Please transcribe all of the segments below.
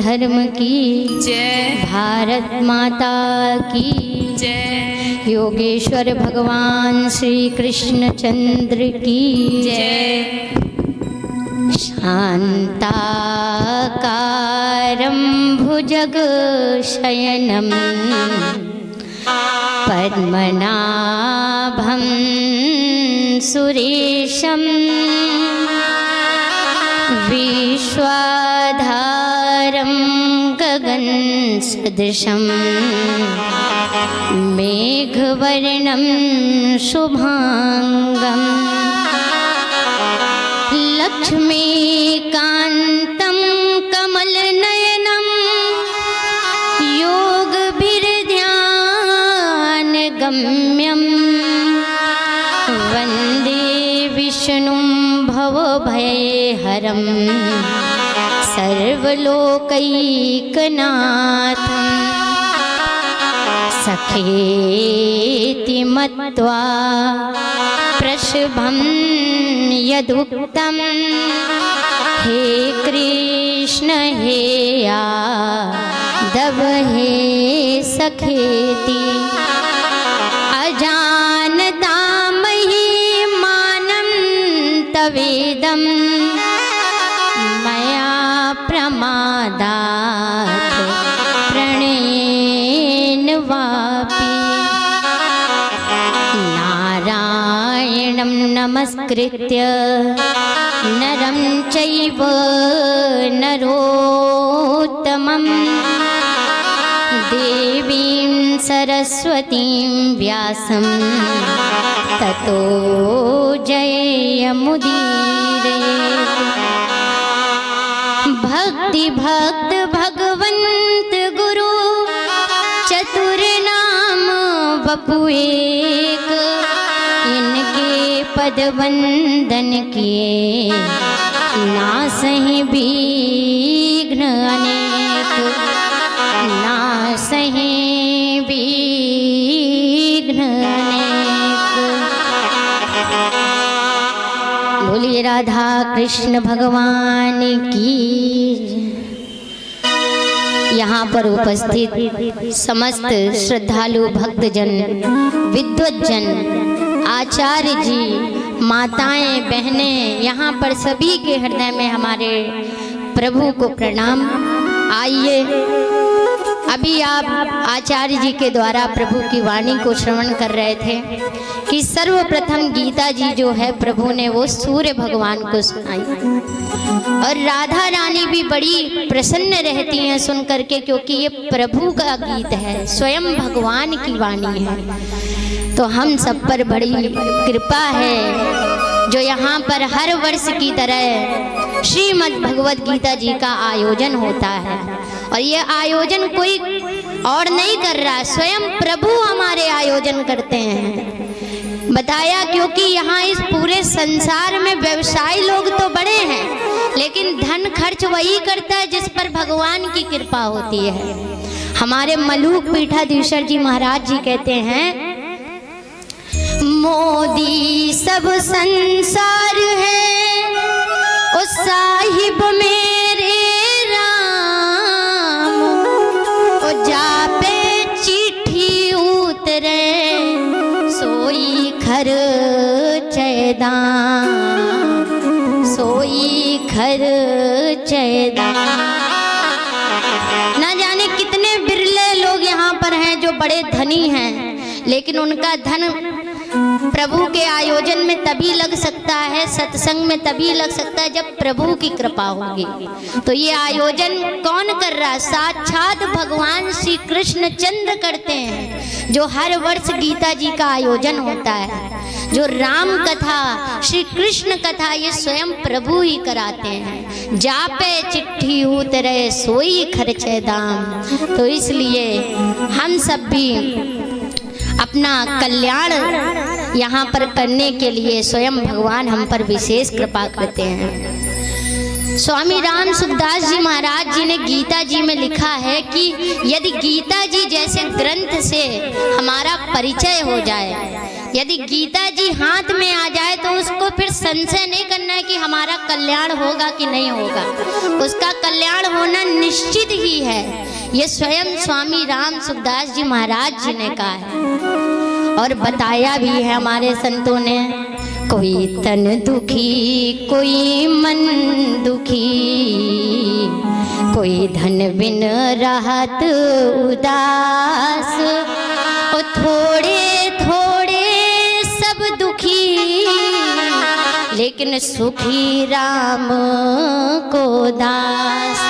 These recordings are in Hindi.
धर्म की जय। भारत माता की जय। योगेश्वर भगवान श्री कृष्ण चंद्र की जय। शान्ताकारं भुजगशयनं पद्मनाभं सुरेशं विश्वाधारं गगनसदृशं मेघवर्णं शुभांगं लक्ष्मीकान्तं कमलनयनं योगभिर्ध्यानगम्यं वन्दे विष्णुं भवभयहरं सर्वलोकैकनाथं सखेति मत्वा प्रशभं यदुक्तं हे कृष्ण हे यादव हे सखेति अजानता महिमानं तवेदं मया प्रमादात् प्रणयेन वापि नारायणं नमस्कृत्य नरं चैव नरोत्तमं देवीं सरस्वतीं व्यासं ततो जयमुदीरयेत्। भक्ति भक्त भगवंत गुरु चतुर्नाम वपु एक, इनके पद वंदन किए नासहि विघ्न अनेक, नासहि विघ्न अनेक। बोलिए राधा कृष्ण भगवान की। यहाँ पर उपस्थित समस्त श्रद्धालु भक्तजन, विद्वज्जन, आचार्य जी, माताएं, बहनें, यहाँ पर सभी के हृदय में हमारे प्रभु को प्रणाम। आइए अभी आप आचार्य जी के द्वारा प्रभु की वाणी को श्रवण कर रहे थे कि सर्वप्रथम गीता जी जो है प्रभु ने वो सूर्य भगवान को सुनाई, और राधा रानी भी बड़ी प्रसन्न रहती हैं सुन करके, क्योंकि ये प्रभु का गीत है, स्वयं भगवान की वाणी है। तो हम सब पर बड़ी कृपा है जो यहाँ पर हर वर्ष की तरह श्रीमद् भगवद गीता जी का आयोजन होता है, और ये आयोजन कोई और नहीं कर रहा, स्वयं प्रभु हमारे आयोजन करते हैं। बताया क्योंकि यहाँ इस पूरे संसार में व्यवसायी लोग तो बड़े हैं, लेकिन धन खर्च वही करता है जिस पर भगवान की कृपा होती है। हमारे मलूक पीठाधीश्वर जी महाराज जी कहते हैं, मोदी सब संसार है ओ साहिब मेरे राम, ओ जापे चिट्ठी उतरे सोई खर चैदान, सोई खर चैदान। ना जाने कितने बिरले लोग यहाँ पर हैं जो बड़े धनी हैं, लेकिन उनका धन प्रभु के आयोजन में तभी लग सकता है, सत्संग में तभी लग सकता है जब प्रभु की कृपा होगी। तो ये आयोजन कौन कर रहा है? साक्षात भगवान श्री कृष्ण चंद्र करते हैं। जो हर वर्ष गीता जी का आयोजन होता है, जो राम कथा, श्री कृष्ण कथा, ये स्वयं प्रभु ही कराते हैं। जापे चिट्ठी उतरे सोई खर्चे दाम। तो इसलिए हम सब भी अपना कल्याण यहाँ पर करने के लिए स्वयं भगवान हम पर विशेष कृपा करते हैं। स्वामी राम सुखदास जी महाराज जी ने गीता जी में लिखा है कि यदि गीता जी जैसे ग्रंथ से हमारा परिचय हो जाए यदि गीता जी हाथ में आ जाए तो उसको फिर संशय नहीं करना है कि हमारा कल्याण होगा कि नहीं होगा। उसका कल्याण होना निश्चित ही है। ये स्वयं स्वामी राम सुखदास जी महाराज जी ने कहा है और बताया भी है हमारे संतों ने। कोई तन दुखी, कोई मन दुखी, कोई धन बिन रहत उदास, ओ थोड़े थोड़े सब दुखी, लेकिन सुखी राम को दास।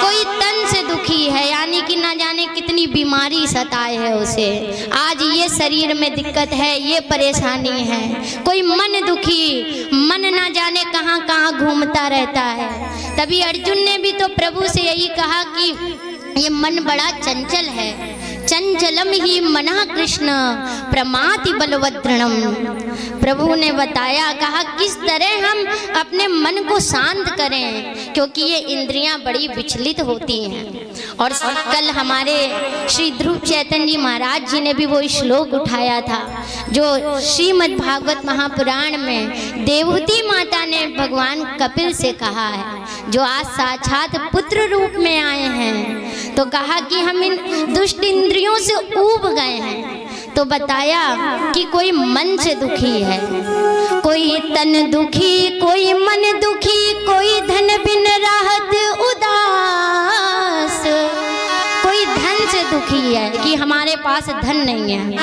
कोई तन से दुखी है, यानी कि ना जाने कितनी बीमारी सताए है उसे, आज ये शरीर में दिक्कत है, ये परेशानी है। कोई मन दुखी, मन ना जाने कहाँ कहाँ घूमता रहता है। तभी अर्जुन ने भी तो प्रभु से यही कहा कि ये मन बड़ा चंचल है, चंचलम ही मना कृष्ण प्रमाति बलवद्रणम। प्रभु ने बताया, कहा किस तरह हम अपने मन को शांत करें, क्योंकि ये इंद्रियां बड़ी विचलित होती हैं। और कल हमारे श्री ध्रुव चैतन्य जी महाराज जी ने भी वो श्लोक उठाया था जो श्रीमद् भागवत महापुराण में देवहूति माता ने भगवान कपिल से कहा है, जो आज साक्षात पुत्र रूप में आए हैं। तो कहा कि हम इन दुष्ट इंद्रियों से ऊब गए हैं। तो बताया कि कोई मन से दुखी है, कोई तन दुखी, कोई मन दुखी, कोई धन बिन राहत उदास। कोई धन से दुखी है कि हमारे पास धन नहीं है,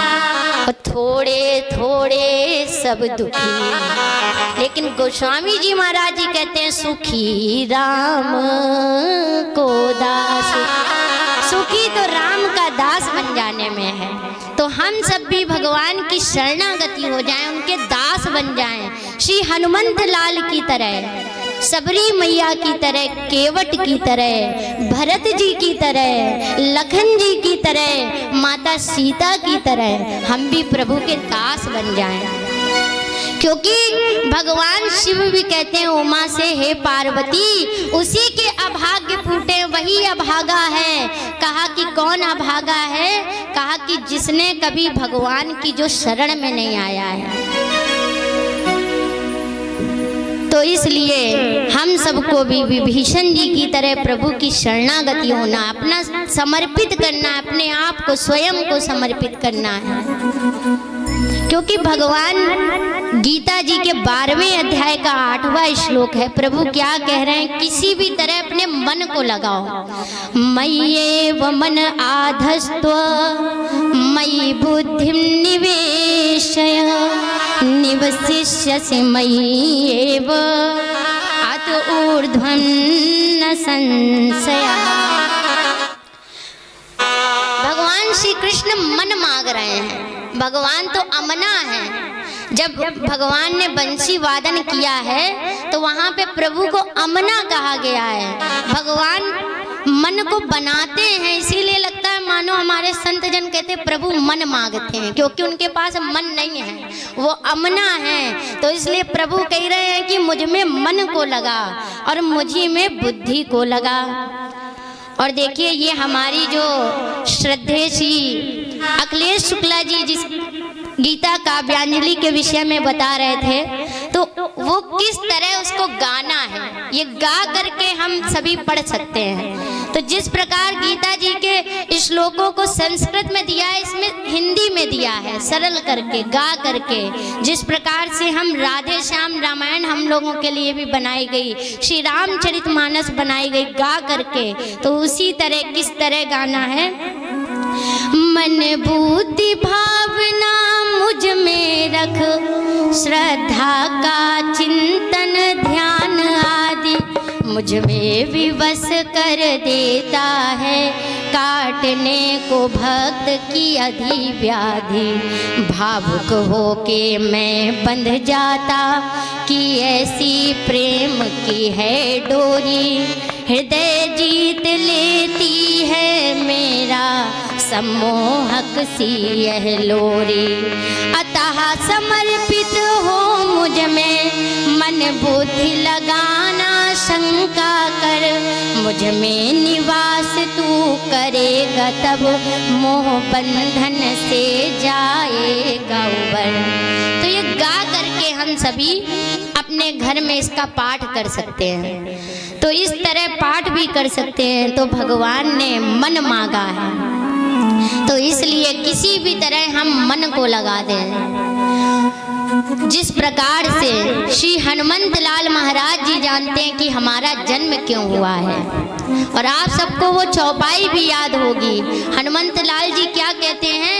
और थोड़े थोड़े सब दुखी, लेकिन गोस्वामी जी महाराज जी कहते हैं सुखी राम को दास। सुखी तो राम का दास बन जाने में है। तो हम सब भी भगवान की शरणागति हो जाएं, उनके दास बन जाएं, श्री हनुमंत लाल की तरह, सबरी मैया की तरह, केवट की तरह, भरत जी की तरह, लखन जी की तरह, माता सीता की तरह हम भी प्रभु के दास बन जाएं। क्योंकि भगवान शिव भी कहते हैं उमा से, हे पार्वती उसी के अभाग्य फूटे वही अभागा है। कहा कि कौन अभागा है? कहा कि जिसने कभी भगवान की जो शरण में नहीं आया है। तो इसलिए हम सबको भी विभीषण जी की तरह प्रभु की शरणागति होना, अपना समर्पित करना, अपने आप को स्वयं को समर्पित करना है। क्योंकि भगवान गीता जी के 12वें अध्याय का 8वां श्लोक है। प्रभु क्या कह रहे हैं? किसी भी तरह अपने मन को लगाओ। मय्येव मन आधस्त्व मयि बुद्धिं निवेशय निवसिष्यसि मय्येव अत ऊर्ध्वं न संशयः। भगवान श्री कृष्ण मन मांग रहे हैं। भगवान तो अमना है। जब भगवान ने बंसी वादन किया है तो वहाँ पे प्रभु को अमना कहा गया है। भगवान मन को बनाते हैं, इसीलिए लगता है मानो हमारे संत जन कहते प्रभु मन मांगते हैं, क्योंकि उनके पास मन नहीं है, वो अमना है। तो इसलिए प्रभु कह रहे हैं कि मुझ में मन को लगा और मुझी में बुद्धि को लगा। और देखिए ये हमारी जो श्रद्धेय श्री अखिलेश शुक्ला जी जिस गीता काव्यांजलि के विषय में बता रहे थे, तो वो किस तरह उसको गाना है, ये गा करके हम सभी पढ़ सकते हैं। तो जिस प्रकार गीता जी के श्लोकों को संस्कृत में दिया है, इसमें हिंदी में दिया है, सरल करके गा करके। जिस प्रकार से हम राधे श्याम रामायण हम लोगों के लिए भी बनाई गई, श्री रामचरितमानस बनाई गई गा करके, तो उसी तरह किस तरह गाना है। मन बुद्धि भावना मुझ में रख, श्रद्धा का चिंतन ध्यान आदि मुझ में विवश कर देता है। काटने को भक्त की अधिव्याधि, भावुक होके मैं बंध जाता कि ऐसी प्रेम की है डोरी। हृदय जीत लेती है मेरा सम्मोहक सी यह लोरी। अतः समर्पित हो मुझ में मन बुद्धि लगाना शंका कर, मुझ में निवास तू करेगा तब मोह बंधन से जाएगा उबर। तो ये गा करके हम सभी अपने घर में इसका पाठ कर सकते हैं। तो इस तरह पाठ भी कर सकते हैं। तो भगवान ने मन मांगा है, तो इसलिए किसी भी तरह हम मन को लगा दें। जिस प्रकार से श्री हनुमंत लाल महाराज जी जानते हैं कि हमारा जन्म क्यों हुआ है, और आप सबको वो चौपाई भी याद होगी। हनुमंत लाल जी क्या कहते हैं,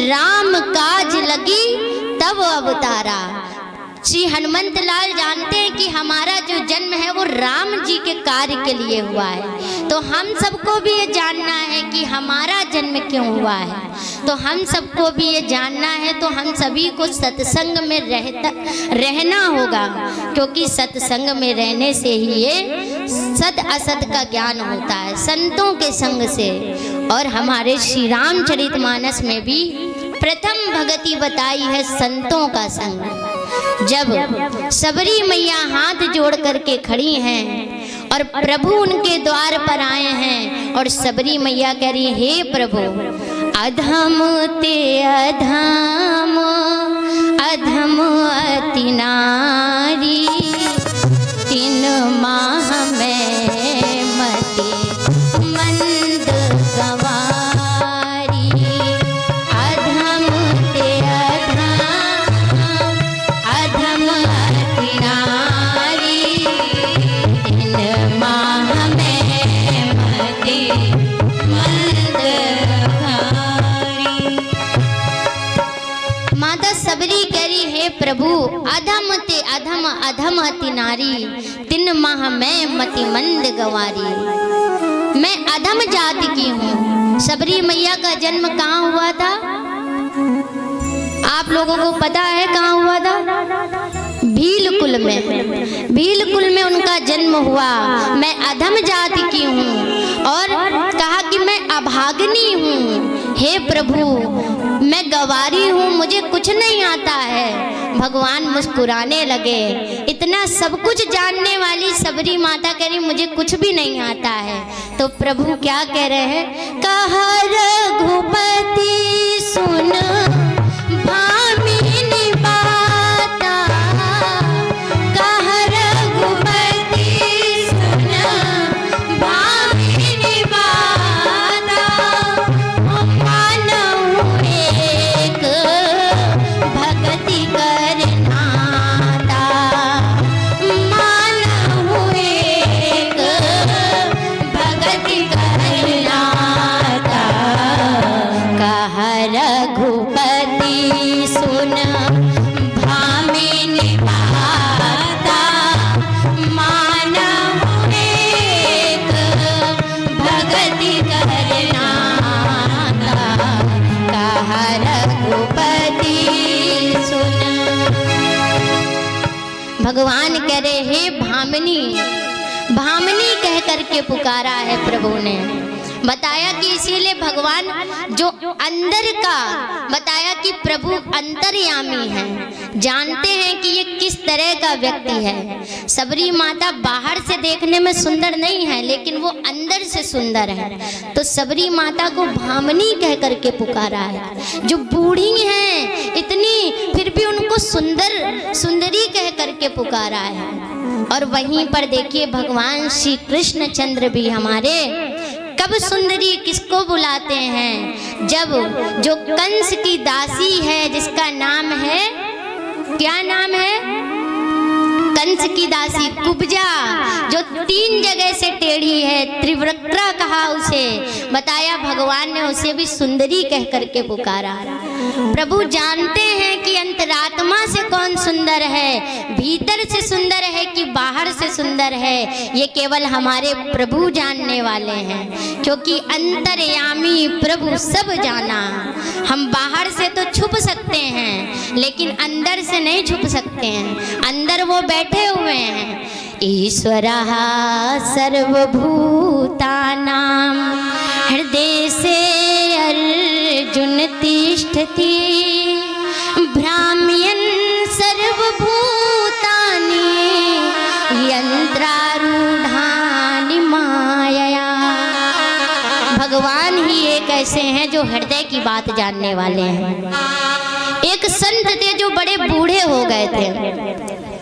राम काज लगी तब अवतारा। श्री हनुमंत लाल जानते हैं कि हमारा जो जन्म है वो राम जी के कार्य के लिए हुआ है। तो हम सबको भी ये जानना है कि हमारा जन्म क्यों हुआ है। तो हम सबको भी ये जानना है, तो हम सभी को सत्संग में रहना होगा, क्योंकि सत्संग में रहने से ही ये सत असत का ज्ञान होता है, संतों के संग से। और हमारे श्री रामचरितमानस में भी प्रथम भगति बताई है संतों का संग। जब सबरी मैया हाथ जोड़ करके खड़ी हैं और प्रभु उनके द्वार पर आए हैं, और सबरी मैया कह रही, हे प्रभु, अधम ते अधम अधम अति नारी, 3 माह में मति मंद गवारी। अधम ते अधम अधम अति नारी, 3 माह में मति मंद गवारी। माता सबरी कह रही, हे प्रभु, अधम ते अधम अधम अति नारी, 3 माह में मति मंद गवारी। मैं अधम जाति की हूँ। सबरी मैया का जन्म कहाँ हुआ था? आप लोगों को पता है कहाँ हुआ था? भीलकुल में। भीलकुल में उनका जन्म हुआ। मैं अधम जाति की हूँ, और कहा कि मैं अभागनी हूँ। हे प्रभु, मैं गवारी हूँ, मुझे कुछ नहीं आता है। भगवान मुस्कुराने लगे। इतना सब कुछ जानने वाली सबरी माता कह रही, मुझे कुछ भी नहीं आता है। तो प्रभु क्या कह रहे हैं, कहा रघुपति सुन भामिनी बाता, कहा रघुपति सुन भामिनी बाता, मानऊ एक भक्ति करनाता, मानऊ एक भक्ति करनाता, कहा रघुपति सुन भामिनी बाता, मानऊ एक भक्ति करनाता, कहा रघुपति सुन। भगवान कह रहे, हे भामिनी, भामिनी कह करके पुकारा है प्रभु ने। बताया कि इसीलिए भगवान जो अंदर का बताया कि प्रभु अंतर्यामी हैं, जानते हैं कि ये किस तरह का व्यक्ति है। सबरी माता बाहर से देखने में सुंदर नहीं है, लेकिन वो अंदर से सुंदर है। तो सबरी माता को भामिनी कह करके पुकारा है। जो बूढ़ी हैं इतनी, फिर भी उनको सुंदर सुंदरी कह करके पुकारा है। और वहीं पर देखिए भगवान श्री कृष्ण चंद्र भी हमारे कब सुंदरी किसको बुलाते हैं, जब जो कंस की दासी है, जिसका नाम है, क्या नाम है, कंस की दासी कुब्जा, जो 3 जगह से टेढ़ी है, त्रिवक्त्रा कहा उसे। बताया भगवान ने उसे भी सुंदरी कह करके पुकारा। प्रभु जानते हैं कि अंतरात्मा से कौन सुंदर है, भीतर से सुंदर है कि बाहर से सुंदर है, ये केवल हमारे प्रभु जानने वाले हैं। क्योंकि अंतर्यामी प्रभु सब जाना। हम बाहर से तो छुप सकते हैं, लेकिन अंदर से नहीं छुप सकते हैं। अंदर वो बैठे हुए हैं। ईश्वरः सर्वभूतानां हृदय से अर्जुन तिष्ठति, भ्राम्यन् सर्वभूतानि यन्त्रारूढानि मायया। भगवान ही एक ऐसे हैं जो हृदय की बात जानने वाले हैं। एक संत थे जो बड़े बूढ़े हो गए थे,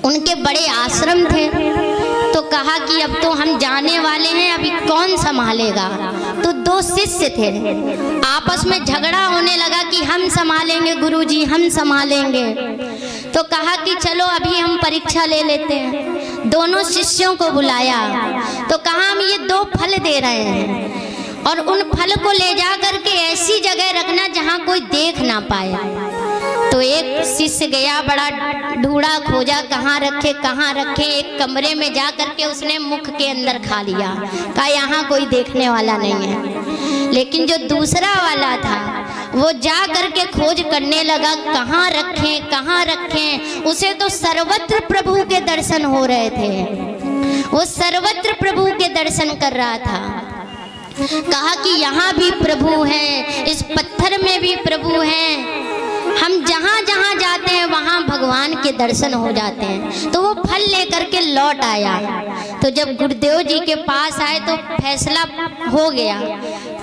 उनके बड़े आश्रम थे, तो कहा कि अब तो हम जाने वाले हैं, अभी कौन संभालेगा। तो दो शिष्य थे, आपस में झगड़ा होने लगा कि हम संभालेंगे गुरुजी, हम संभालेंगे। तो कहा कि चलो अभी हम परीक्षा ले लेते हैं। दोनों शिष्यों को बुलाया तो कहा हम ये दो फल दे रहे हैं और उन फल को ले जा करके ऐसी जगह रखना जहाँ कोई देख ना पाए। तो एक शिष्य गया, बड़ा ढूंढा खोजा, कहाँ रखे। एक कमरे में जा करके उसने मुख के अंदर खा लिया, कहा यहाँ कोई देखने वाला नहीं है। लेकिन जो दूसरा वाला था वो जा करके खोज करने लगा, कहाँ रखें। उसे तो सर्वत्र प्रभु के दर्शन हो रहे थे, वो सर्वत्र प्रभु के दर्शन कर रहा था। कहा कि यहाँ भी प्रभु हैं, इस पत्थर में भी प्रभु हैं, हम जहाँ जहाँ जाते हैं वहाँ भगवान के दर्शन हो जाते हैं। तो वो फल लेकर के लौट आया। तो जब गुरुदेव जी के पास आए तो फैसला हो गया,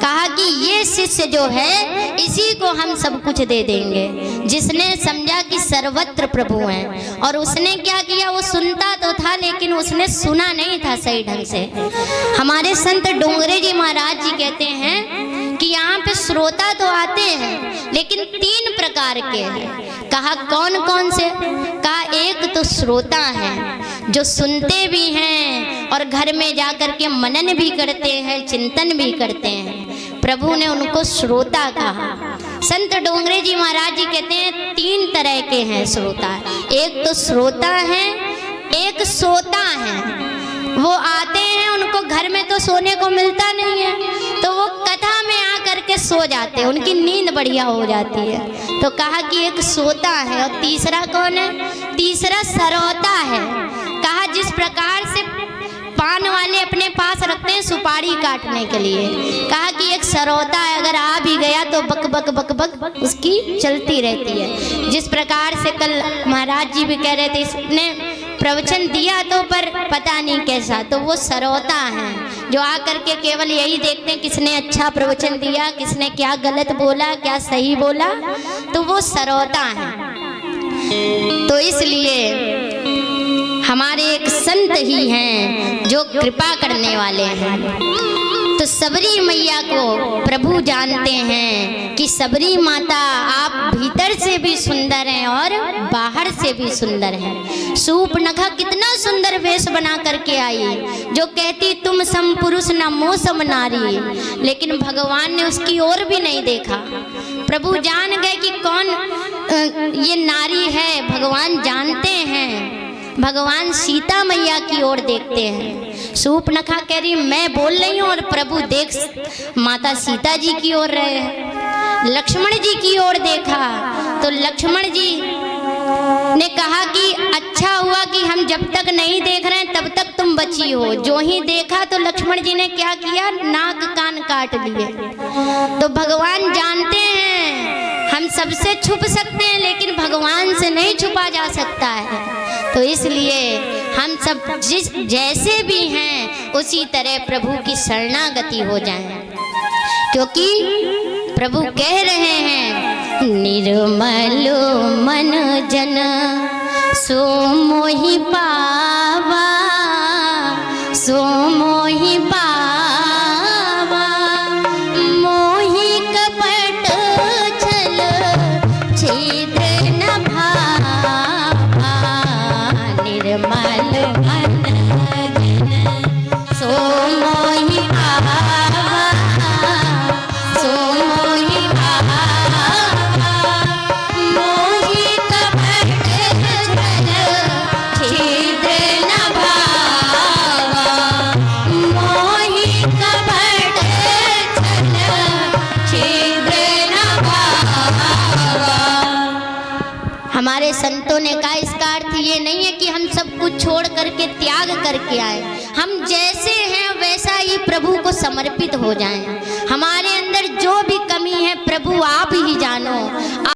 कहा कि ये शिष्य जो है इसी को हम सब कुछ दे देंगे, जिसने समझा कि सर्वत्र प्रभु हैं। और उसने क्या किया, वो सुनता तो था लेकिन उसने सुना नहीं था सही ढंग से। हमारे संत डोंगरे जी महाराज जी कहते हैं कि यहाँ पे श्रोता तो आते हैं लेकिन 3 प्रकार के हैं। कहा कौन कौन से? कहा एक तो श्रोता हैं जो सुनते भी हैं और घर में जा कर के मनन भी करते हैं, चिंतन भी करते हैं। प्रभु ने उनको श्रोता कहा। संत डोंगरे जी महाराज जी कहते हैं 3 तरह के हैं श्रोता। एक तो श्रोता है, एक सोता है। वो आते हैं, उनको घर में तो सोने को मिलता नहीं है, तो वो कथा में आकर के सो जाते हैं, उनकी नींद बढ़िया हो जाती है। तो कहा कि एक सोता है। और तीसरा कौन है? तीसरा सरौता है। कहा जिस प्रकार से पान वाले अपने पास रखते हैं सुपारी काटने के लिए, कहा कि एक सरौता है, अगर आ भी गया तो बक बक बक बक उसकी चलती रहती है। जिस प्रकार से कल महाराज जी भी कह रहे थे, इसने प्रवचन दिया तो पर पता नहीं कैसा, तो वो सरौता हैं जो आकर के केवल यही देखते हैं किसने अच्छा प्रवचन दिया, किसने क्या गलत बोला, क्या सही बोला, तो वो सरौता हैं। तो इसलिए हमारे एक संत ही हैं जो कृपा करने वाले हैं। तो सबरी मैया को प्रभु जानते हैं कि सबरी माता आप भीतर से भी सुंदर हैं और बाहर से भी सुंदर हैं। शूर्पणखा कितना सुंदर वेश बना करके आई, जो कहती तुम सम पुरुष न मोह सम नारी, लेकिन भगवान ने उसकी ओर भी नहीं देखा। प्रभु जान गए कि कौन ये नारी है, भगवान जानते हैं। भगवान सीता मैया की ओर देखते हैं। शूर्पणखा कह रही मैं बोल रही हूँ और प्रभु देख माता सीता जी की ओर रहे हैं। लक्ष्मण जी की ओर देखा तो लक्ष्मण जी ने कहा कि अच्छा हुआ कि हम जब तक नहीं देख रहे हैं तब तक तुम बची हो। जो ही देखा तो लक्ष्मण जी ने क्या किया, नाक कान काट लिए। तो भगवान जानते हैं हम सबसे छुप सकते हैं लेकिन भगवान से नहीं छुपा जा सकता है। तो इसलिए हम सब जिस जैसे भी हैं उसी तरह प्रभु की शरणागति हो जाएं, क्योंकि प्रभु कह रहे हैं निर्मल मन जन सो मोहि पावा, सो मोहि पावा, मोहि कपट छल छिद्र न भावा, निर्मल मन जन सो मोहि पावा, सो मोहि पावा, मोहि कपट छल छिद्र न भावा, मोहि कपट छल छिद्र न भावा। हमारे संतों ने कहा इसका अर्थ ये नहीं है कि हम सब कुछ छोड़ करके त्याग करके आए, हम जैसे हैं वैसा ही प्रभु को समर्पित हो जाएं। हमारे अंदर जो भी कमी है प्रभु आप ही जानो।